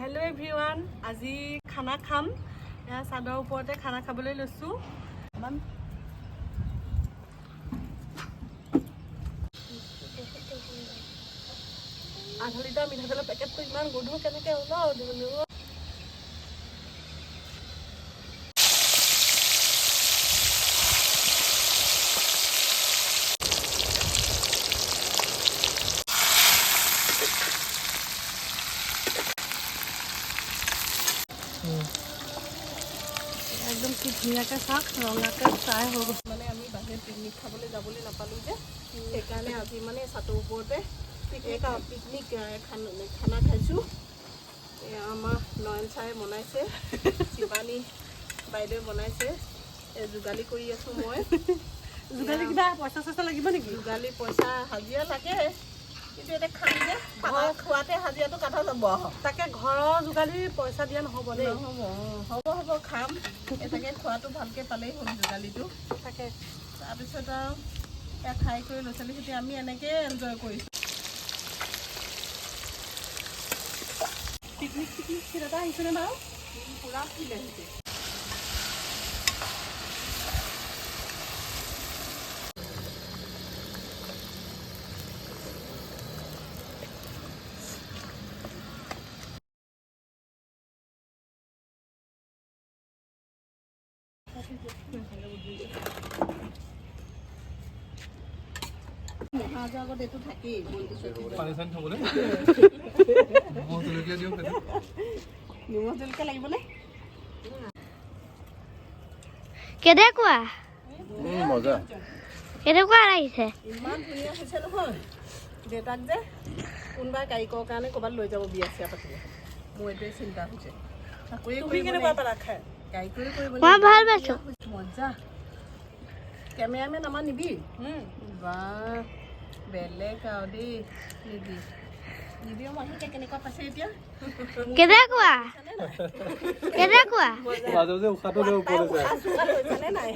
hello everyone আজি খানা খাম या সাদৰ ওপৰতে খানা খাবলৈ লৈছো আধা লিটাৰ মিঠাতেলৰ পেকেটটো ইমান গধুৰ কেনেকৈ ওলাও ধুলো एकदम কি ধুনীয়াকৈ চাক ৰঙাকৈ চাই হৈ গ'ল মানে আমি বাহিৰত পিকনিক খাবলৈ যাবলৈ নাপালোঁ যে সেইকাৰণে আজি মানে ছাতৰ ওপৰতে পিকনিক খানা খাইছোঁ আমাৰ নয়ন চাই বনাইছে শিৱানী বাইদেৱে বনাইছে যোগালী কৰি আছোঁ মই যোগালী কিবা পইচা চইচা লাগিব নেকি যোগালী পইচা হাজিৰা লাগে কিন্তু এটা খাম যে ঘৰ খোৱাতে হাজিৰাটো কাটা যাব তাকে ঘৰৰ যোগালী পইচা দিয়া নহ'ব দেই হ'ব হ'ব খাম এটাকে খোৱাটো ভালকৈ পালেই হ'ল যোগালীটো তাকে তাৰপিছত আৰু এয়া খাই কৰি ল'ৰা ছোৱালীৰ সৈতে আমি এনেকৈ এনজয় কৰিছোঁ পিকনিক ফিল এটা আহিছেনে বাৰু পূৰা ফিল আহিছে আগত এইটো থাকেই নিমখ জলকীয়া লাগিবনে কেনেকুৱা মজা কেনেকুৱা লাগিছে ইমান ধুনীয়া হৈছে নহয় দেউতাক যে কোনোবা কাৰিকৰ কাৰণে ক'ৰবাত লৈ যাব বিয়া চিয়া পাতিলে মোৰ এইটোৱে চিন্তা হৈছে কেনেকুৱা পালা খাই কাৰিকৰী কৰিব ভাল পাইছোঁ মজা কেমেৰামেন আমাৰ নিবি বা বেলেগ আৰু দেই নিবি নিবিও মানুহকে কেনেকুৱা পাইছে এতিয়া কেনেকুৱা কেনেকুৱা উশাহটো নাই